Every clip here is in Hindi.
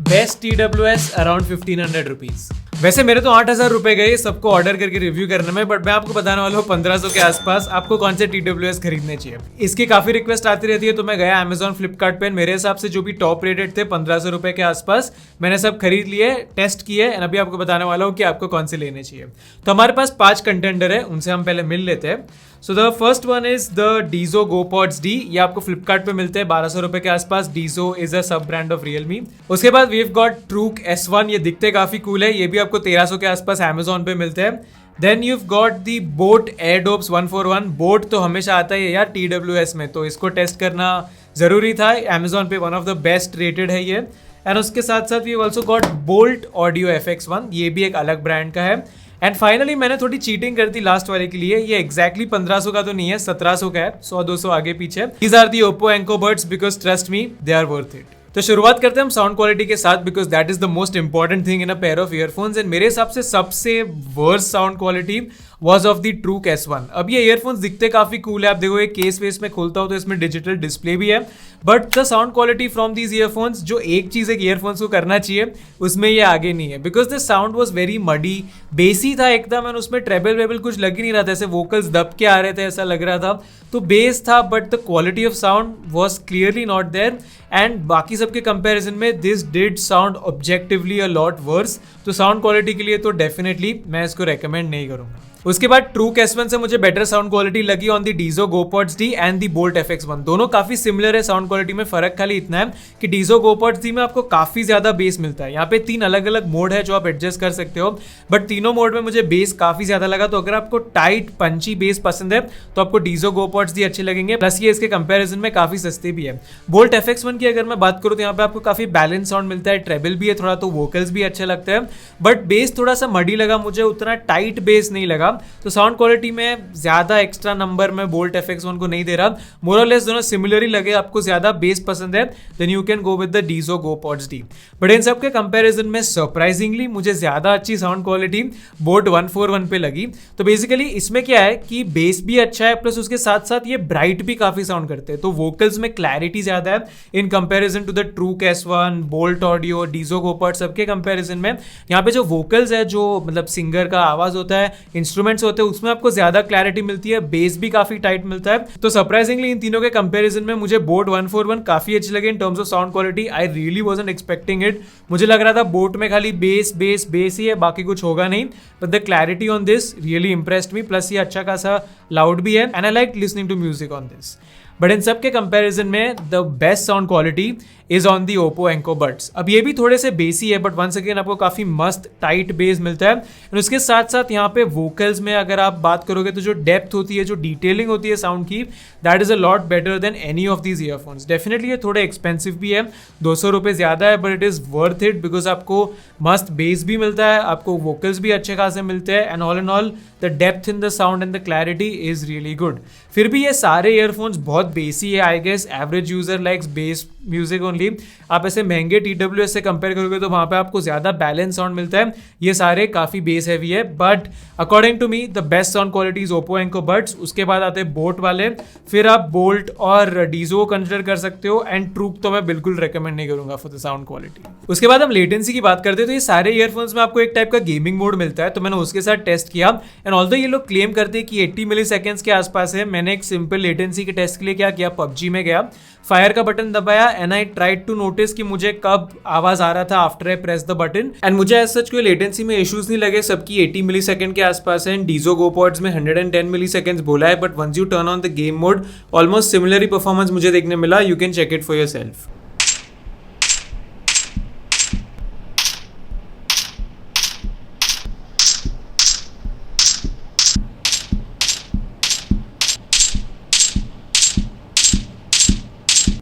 Best TWS around 1500 rupees. वैसे मेरे तो 8000 रुपए गए सबको ऑर्डर करके रिव्यू करने में, बट मैं आपको बताने वाला हूँ 1500 के आसपास आपको कौन से TWS खरीदने चाहिए। इसकी काफी रिक्वेस्ट आती रहती है, तो मैं गया Amazon फ्लिपकार्ट पे, मेरे हिसाब से जो भी टॉप रेटेड थे 1500 रुपए के आसपास मैंने सब खरीद लिए, टेस्ट किए, एंड अभी आपको बताने वाला हूँ कि आपको कौन से लेने चाहिए। तो हमारे पास 5 कंटेंडर है, उनसे हम पहले मिल लेते हैं। So the first one is the Dizo GoPods D। ये आपको फ्लिपकार्ट पे मिलते हैं 1200 रुपए के आसपास। डीजो इज अ सब ब्रांड ऑफ रियलमी। उसके बाद वीव गॉट ट्रूक S1। ये दिखते काफी कूल है, ये भी आपको 1300 के आसपास Amazon पे मिलते हैं। Then you've got the Boat Airdopes 141। Boat तो हमेशा आता है यार TWS में, तो इसको टेस्ट करना जरूरी था। Amazon पे one of the best rated है ये। एंड उसके साथ साथ we also got Boult Audio FX1। ये भी एक अलग ब्रांड का है। एंड फाइनली मैंने थोड़ी चीटिंग कर दी लास्ट वाले के लिए, ये एग्जैक्टली 1500 का तो नहीं है, 1700 का है, 100-200 आगे पीछे। These are the Oppo Enco Buds because trust me they are worth it. तो शुरुआत करते हैं हम साउंड क्वालिटी के साथ, because that is the most important thing in a pair of earphones. And मेरे हिसाब से सबसे worst sound quality was of the ट्रूक S1। अब ये ईयरफोन्स दिखते काफी कूल है, आप देखो ये केस वेस में खोलता हो तो इसमें डिजिटल डिस्प्ले भी है, but the sound quality from these earphones, जो एक चीज एक ईयरफोन्स को करना चाहिए उसमें ये आगे नहीं है, because the sound was very muddy, बेसी था एकदम, एंड उसमें ट्रेबल वेबल कुछ लग ही नहीं रहा था, ऐसे वोकल्स दब के आ रहे थे ऐसा लग रहा था। तो बेस था, but the quality of sound was clearly not there. And बाकी सबके कंपैरिजन में this did sound objectively a lot worse. तो साउंड क्वालिटी के लिए तो डेफिनेटली मैं इसको रेकमेंड नहीं करूंगा। उसके बाद ट्रूक S1 से मुझे बेटर साउंड क्वालिटी लगी on the Dizo GoPods D and the bolt FX1। दोनों काफी सिमिलर है साउंड क्वालिटी में, फर्क खाली इतना है कि डीजो GoPods D में आपको काफी ज्यादा बेस मिलता है। यहाँ पे 3 अलग अलग मोड है जो आप एडजस्ट कर सकते हो, बट तीनों मोड में मुझे बेस काफी ज्यादा लगा। तो अगर आपको टाइट पंची बेस पसंद है तो आपको डीजो GoPods D अच्छे लगेंगे, प्लस ये इसके कंपेरिजन में काफी सस्ते भी है। बोल्ट FX1 की अगर मैं बात करूँ तो यहाँ पे आपको काफी बैलेंस साउंड मिलता है, ट्रेबल भी है थोड़ा, तो वोकल्स भी अच्छे लगते हैं, बट बेस थोड़ा सा मडी लगा मुझे, उतना टाइट बेस नहीं लगा। तो साउंड क्वालिटी में ज्यादा एक्स्ट्रा नंबर में बोल्ट FX1 को नहीं दे रहा। मोर और लेस दोनों सिमिलर ही लगे। आपको ज्यादा बेस पसंद है then you can go with the Dizo GoPods D। But इन सब के कंपैरिजन में सरप्राइजिंगली मुझे ज्यादा अच्छी साउंड क्वालिटी बोट 141 पे लगी। तो बेसिकली इसमें क्या है कि बेस भी अच्छा है, प्लस उसके साथ साथ ये ब्राइट भी काफी साउंड करते हैं, तो वोकल्स में क्लैरिटी ज्यादा है in comparison to the ट्रूक S1, Boult Audio, Dizo GoPods सबके कंपैरिजन में। यहाँ पे जो वोकल्स है, जो मतलब सिंगर का आवाज होता है, इंस्ट्रूमेंट्स होते हैं, उसमें आपको ज्यादा क्लैरिटी मिलती है, बेस भी काफी टाइट मिलता है। तो सरप्राइजिंगली इन तीनों के कंपैरिजन में मुझे बोट 141 काफी अच्छी लगी in terms of sound quality. I really wasn't expecting it. मुझे लग रहा था बोट में खाली बेस बेस बेस ही है, बाकी कुछ होगा नहीं, but the clarity on this really impressed me. Plus ये अच्छा खासा लाउड भी है and I like listening to music on this. But इन सब के कंपैरिजन में the best sound quality is on the Oppo Enco Buds. अब ये भी थोड़े से बेसी है, बट वंस अगेन आपको काफी मस्त टाइट बेस मिलता है। और उसके साथ साथ यहाँ पे वोकल्स में अगर आप बात करोगे तो जो डेप्थ होती है, जो डिटेलिंग होती है साउंड की, that is a lot better than any of these earphones. Definitely ये थोड़े एक्सपेंसिव भी है, 200 रुपये ज्यादा है, but it is worth it because आपको मस्त बेस भी मिलता है, आपको वोकल्स भी अच्छे खासे मिलते हैं, and all in all the depth in the sound and the clarity is really good. फिर भी ये सारे ईयरफोन्स बहुत बेसी है, I guess average user likes bass music only. आप ऐसे महंगे TWS से कंपेयर करोगे तो वहां पे आपको ज्यादा बैलेंस साउंड मिलता है, ये सारे काफी बेस हैवी है। But according to me the best sound quality is Oppo Enco Buds. उसके बाद आते हैं बोट वाले, फिर आप बोल्ट और डीजो कंसिडर कर सकते हो, एंड ट्रूक तो मैं बिल्कुल रेकमेंड नहीं करूंगा फॉर द साउंड क्वालिटी। उसके बाद हम लेटेंसी की बात करते हैं, तो ये सारे ईयरफोन्स में आपको एक टाइप का गेमिंग मोड मिलता है, तो मैंने उसके साथ टेस्ट किया, एंड ऑल्दो ये लोग क्लेम करते हैं कि 80 मिली सेकेंड्स के आसपास है। मैंने एक सिंपल लेटेंसी के टेस्ट के लिए क्या किया, PUBG में गया, फायर का बटन दबाया, and I tried to notice कि मुझे कब आवाज आ रहा था after I press the button, and मुझे एज सच कोई लेटेंसी में इश्यूज नहीं लगे। सबकी 80 मिली सेकंड के आसपास है, एंड डीजो GoPods में 110 मिली सेकंड्स बोला है, but once you turn on the game mode almost similar ही परफॉर्मेंस मुझे देखने मिला। You can check it for yourself.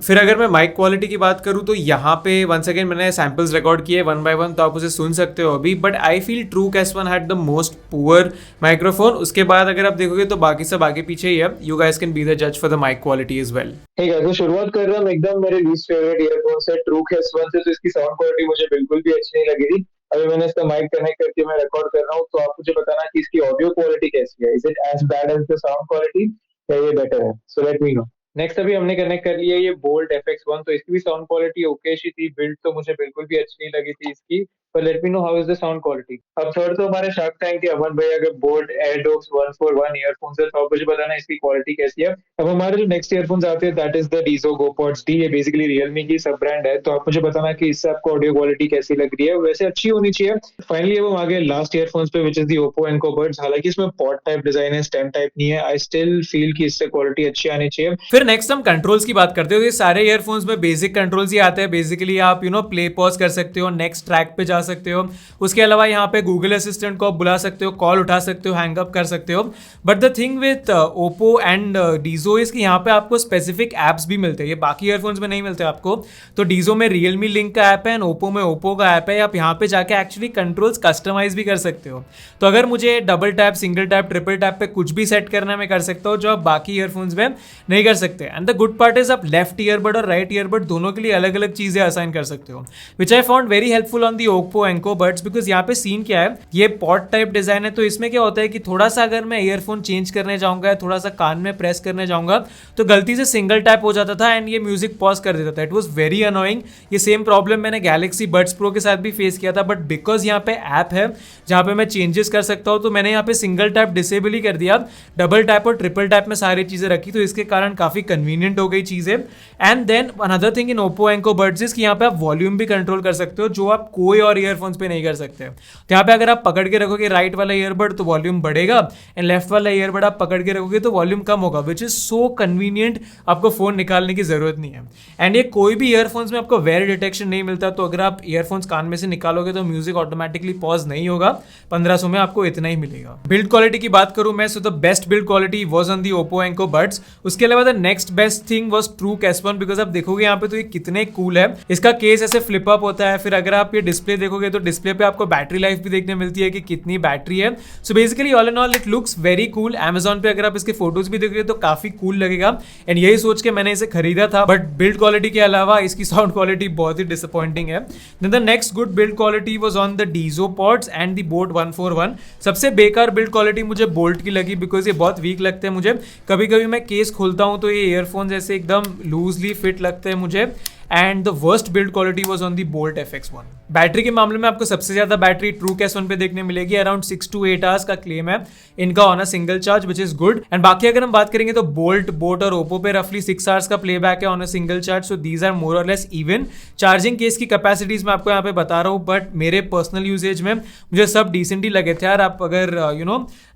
फिर अगर मैं माइक क्वालिटी की बात करूँ तो यहाँ पे वंस अगेन मैंने सैम्पल्स रिकॉर्ड किए 1 by 1, तो आप उसे सुन सकते हो अभी, but I feel ट्रूक S1 had the most poor microphone. उसके बाद अगर आप देखोगे तो बाकी सब आगे पीछे ही है। You guys can be the जज for the mic quality as well. ठीक है, तो शुरुआत कर रहा हूँ एकदम मेरे लीस्ट फेवरेट ईयरफोन से, ट्रूक S1 से। तो इसकी साउंड क्वालिटी मुझे बिल्कुल भी अच्छी नहीं लगी थी। अभी मैंने इसका माइक कनेक्ट करके मैं रिकॉर्ड कर रहा हूँ, तो आप मुझे बताना कि इसकी ऑडियो क्वालिटी कैसी है। Is it as bad as the sound quality या ये बेटर है? So let me know. Next अभी हमने कनेक्ट कर लिया ये बोल्ट FX1, तो इसकी भी साउंड क्वालिटी ओके शी थी, बिल्ड तो मुझे बिल्कुल भी अच्छी नहीं लगी थी इसकी, पर late me know how is the sound quality. अब थर्ड तो हमारे शार्क टैंक के अमन भाई, अगर बोल्ट एयरडॉक्स 141 ईयरफोन्स है तो आप मुझे बताना इसकी क्वालिटी कैसी है। अब हमारे जो नेक्स्ट ईयरफोन्स आते हैं that is the Dizo GoPods D, ये बेसिकली रियलमी की सब ब्रांड है, तो आप मुझे बताना कि इससे आपको ऑडियो क्वालिटी कैसी लग रही है, वैसे अच्छी होनी चाहिए। फाइनली अब हम आ गए लास्ट ईयरफोन्स पे which is the Oppo Enco buds, हालांकि इसमें पॉड टाइप डिजाइन है, स्टेम टाइप नहीं है, आई स्टिल फील कि इससे क्वालिटी अच्छी आनी चाहिए। फिर नेक्स्ट हम कंट्रोल्स की बात करते हो। ये सारे ईयरफोन्स में बेसिक कंट्रोल्स ही आते हैं। बेसिकली आप प्ले पॉज कर सकते हो, नेक्स्ट ट्रैक पे जा सकते हो। उसके अलावा यहाँ पे गूगल असिस्टेंट को आप बुला सकते हो, कॉल उठा सकते हो, हैंग अप कर सकते हो। But the thing with Oppo and डीजो is कि यहाँ पे आपको स्पेसिफिक एप्स भी मिलते हैं, ये बाकी ईयरफोन्स में नहीं मिलते आपको। तो डीजो में रियलमी लिंक का ऐप है एंड ओप्पो में ओप्पो का ऐप है। आप यहाँ पे जाके एक्चुअली कंट्रोल्स कस्टमाइज भी कर सकते हो। तो अगर मुझे double tap, single tap, triple tap पे कुछ भी सेट करना है मैं कर सकता हूँ, जो आप बाकी ईयरफोन्स में नहीं कर सकते। And the good part is आप लेफ्ट ईयरबड और राइट ईयरबड दोनों के लिए अलग अलग चीजें असाइन कर सकते हो, which I found very helpful on the Oppo Enco Buds. Because यहाँ पे सीन क्या है, ये पॉड टाइप डिजाइन है, तो इसमें क्या होता है कि थोड़ा सा अगर मैं ईयरफोन चेंज करने जाऊंगा, थोड़ा सा कान में प्रेस करने जाऊंगा, तो गलती से सिंगल टैप हो जाता था एंड ये म्यूजिक पॉज कर देता था। It was very annoying. ये सेम प्रॉब्लम मैंने गैलेक्सी बड्स प्रो के साथ भी फेस किया था, बट बिकॉज यहाँ पे ऐप है जहाँ पे मैं चेंजेस कर सकता हूँ, तो मैंने यहाँ पे सिंगल टैप डिसेबल ही कर दिया, डबल टैप और ट्रिपल टैप में सारी चीजें रखी, तो इसके कारण काफी कन्वीनियंट हो गई चीजें। And then another thing in Oppo Enco Buds is कि यहाँ पे आप वॉल्यूम भी कंट्रोल कर सकते हो, जो आप कोई और ईयरफोन्स पे नहीं कर सकते। तो यहाँ पे अगर आप पकड़ के रखोगे राइट वाला ईयरबड तो वॉल्यूम बढ़ेगा, एंड लेफ्ट वाला ईयरबड आप पकड़ के रखोगे तो वॉल्यूम कम होगा, विच इज सो कन्वीनियंट। आपको फोन निकालने की जरूरत नहीं है। एंड ये कोई भी ईयरफोन्स में आपको वेयर डिटेक्शन नहीं मिलता, तो अगर आप ईयरफोन्स कान में से निकालोगे तो म्यूजिक ऑटोमेटिकली पॉज नहीं होगा। 1500 में आपको इतना ही मिलेगा। बिल्ड क्वालिटी की बात करूं मैं, so the best build quality was on the Oppo Enco Buds. उसके अलावा the next best thing was Truke S1, because आप देखोगे यहाँ पे तो ये कितने कूल है। इसका केस ऐसे फ्लिप अप होता है, फिर अगर आप ये डिस्प्ले देखोगे तो डिस्प्ले पे आपको बैटरी लाइफ भी देखने मिलती है कि कितनी बैटरी है। So basically all and all it looks very cool. Amazon पे अगर आप इसके फोटोज भी देखोगे तो काफी कूल लगेगा, एंड यही सोच के मैंने इसे खरीदा था। बट बिल्ड क्वालिटी के अलावा इसकी साउंड क्वालिटी बहुत ही डिसअपॉइंटिंग है। Then the next good build quality was on the Dizo pods and the boAt 141। सबसे बेकार बिल्ड क्वालिटी मुझे बोल्ट की लगी, बिकॉज ये बहुत वीक लगते हैं मुझे। कभी कभी मैं केस खोलता हूँ तो ये ईयरफोन्स ऐसे एकदम लूजली फिट लगते हैं मुझे। And the worst build quality was on the bolt FX1। Battery के मामले में आपको सबसे ज्यादा बैटरी ट्रूक S1 पे देखने मिलेगी, अराउंड 6 to 8 आवर्स का क्लेम है इनका on a single charge, which is good. And बाकी अगर हम बात करेंगे तो बोट और ओप्पो पे रफली 6 आवर्स का प्लेबैक है on a single charge, so these are more और लेस इवन। चार्जिंग केस की कैपेसिटीज मैं आपको यहाँ पे बता रहा हूँ, बट मेरे पर्सनल यूजेज में मुझे सब डिसेंट ही लगे थे यार। आप अगर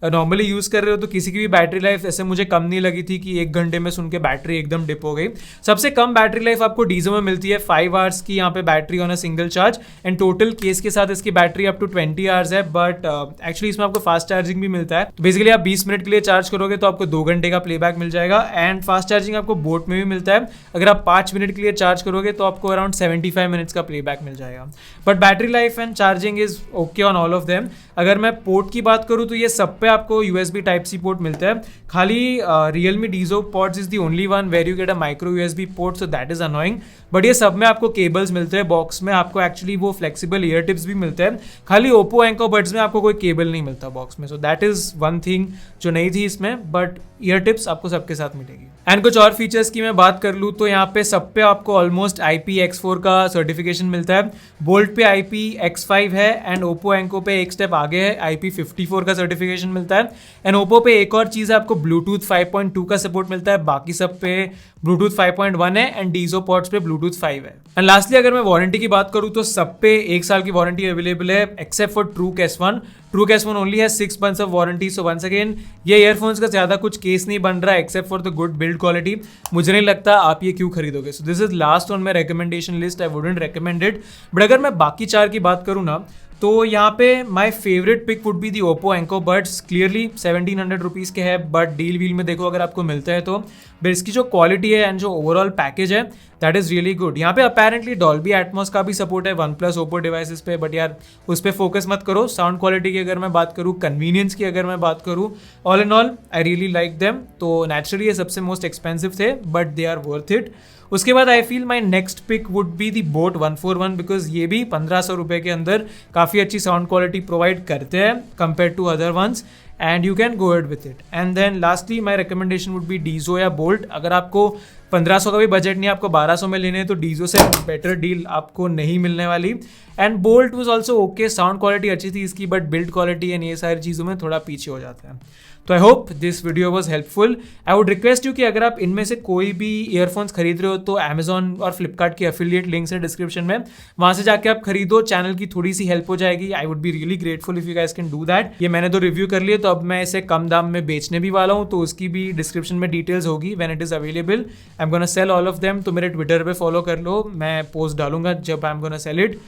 नॉर्मली यूज कर रहे हो तो किसी की भी बैटरी लाइफ ऐसे मुझे कम नहीं लगी थी कि 1 घंटे में सुन के बैटरी एकदम डिप हो गई। सबसे कम बैटरी लाइफ आपको डीजो में मिलती है, 5 आवर्स की यहाँ पे battery on a single charge, and total case के साथ इसकी बैटरी अप टू 20 आवर्स है। बट एक्चुअली इसमें आपको फास्ट चार्जिंग भी मिलता है, तो बेसिकली आप 20 मिनट के लिए चार्ज करोगे तो आपको 2 घंटे का प्लेबैक मिल जाएगा। एंड फास्ट चार्जिंग आपको बोट में भी मिलता है, अगर आप 5 मिनट के लिए चार्ज करोगे तो आपको अराउंड 75 मिनट्स का प्लेबैक मिल जाएगा। But battery life and charging is okay on all of them. अगर मैं पोर्ट की बात करूँ तो ये सब पे आपको USB Type-C पोर्ट मिलता है, खाली Realme Dizo pods is the only one where you get a micro USB port, so that is annoying. But ये सब में आपको केबल्स मिलते हैं, बॉक्स में आपको एक्चुअली वो फ्लेक्सिबल ईयर टिप्स भी मिलते हैं। खाली ओप्पो एंको बड्स में आपको कोई केबल नहीं मिलता बॉक्स में, सो दैट इज वन थिंग जो नहीं थी इसमें, बट ईयर टिप्स आपको सबके साथ मिलेगी। एंड कुछ और फीचर्स की मैं बात कर लूँ तो यहाँ पे सब पे आपको ऑलमोस्ट IPX4 का सर्टिफिकेशन मिलता है। बोल्ट पे IPX5 है एंड ओप्पो एंको पे एक स्टेप आगे है, IP54 का सर्टिफिकेशन मिलता है। एंड ओप्पो पे एक और चीज़ है, आपको ब्लूटूथ 5.2 का सपोर्ट मिलता है, बाकी सब पे ब्लूटूथ 5.1 है एंड डीजो पॉड्स पे ब्लूटूथ 5 है। एंड लास्टली अगर मैं वारंटी की बात करूँ तो सब पे 1 साल की वारंटी अवेलेबल है except for Truke S1। Truke S1 only है 6 months of warranty. So once again ये ईयरफोन्स का ज्यादा कुछ केस नहीं बन रहा है except for the good build quality. मुझे नहीं लगता आप ये क्यों खरीदोगे। So this is last on my recommendation list, I wouldn't recommend it. But अगर मैं बाकी 4 की बात करूँ ना तो यहाँ पे my favourite pick would be the Oppo Enco Buds. Clearly 1700 rupees के है, बट डील वील में देखो अगर आपको मिलता है तो। बट इसकी जो क्वालिटी है एंड जो ओवरऑल पैकेज है दैट इज़ रियली गुड। यहाँ पे अपेरेंटली डॉल्बी एटमॉस का भी सपोर्ट है OnePlus ओप्पो डिवाइसेस पे, बट यार उस पर फोकस मत करो। साउंड क्वालिटी की अगर मैं बात करूँ, कन्वीनियंस की अगर मैं बात करूँ, all in all I really like them. तो नेचुरली ये सबसे मोस्ट एक्सपेंसिव थे, but they are worth it. उसके बाद I feel my next pick would be the boAt 141 because ये भी 1500 रुपये के अंदर काफ़ी अच्छी साउंड क्वालिटी प्रोवाइड करते हैं compare to other ones and you can go ahead with it. And then lastly my recommendation would be Dizo या बोल्ट। अगर आपको 1500 का भी बजट नहीं, आपको 1200 में लेने हैं, तो डीजो से बेटर डील आपको नहीं मिलने वाली। And bolt was also okay, sound quality अच्छी थी इसकी, बट बिल्ड क्वालिटी एंड ये सारी चीज़ों में थोड़ा पीछे हो जाता है। तो I hope this video was helpful. I would request you कि अगर आप इनमें से कोई भी ईयरफोन्स खरीद रहे हो तो अमेजॉन और फ्लिपकार्ट की एफिलिएट लिंक्स है डिस्क्रिप्शन में, वहाँ से जाके आप खरीदो, चैनल की थोड़ी सी हेल्प हो जाएगी। I would be really grateful if you guys can do that. ये मैंने तो रिव्यू कर लिया, तो अब मैं इसे कम दाम में बेचने भी वाला हूँ, तो उसकी भी डिस्क्रिप्शन में डिटेल्स होगी when it is available. I am gonna sell all of them. तो मेरे ट्विटर पे फॉलो कर लो, मैं पोस्ट डालूंगा जब I am gonna sell it,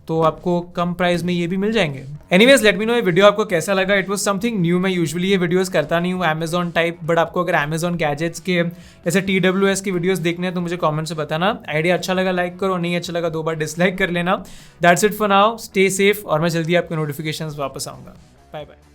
तो आपको कम प्राइस में ये भी मिल जाएंगे। एनीवेज लेट मी नो ये वीडियो आपको कैसा लगा। It was something new. मैं यूजुअली ये वीडियोस करता नहीं हूँ अमेजॉन टाइप, बट आपको अगर अमेजॉन गैजेट्स के ऐसे TWS की वीडियोस देखने हैं तो मुझे कमेंट से बताना। आइडिया अच्छा लगा लाइक करो, नहीं अच्छा लगा 2 बार डिसलाइक कर लेना। That's it for now, stay safe और मैं जल्दी आपके नोटिफिकेशंस वापस आऊँगा। Bye bye.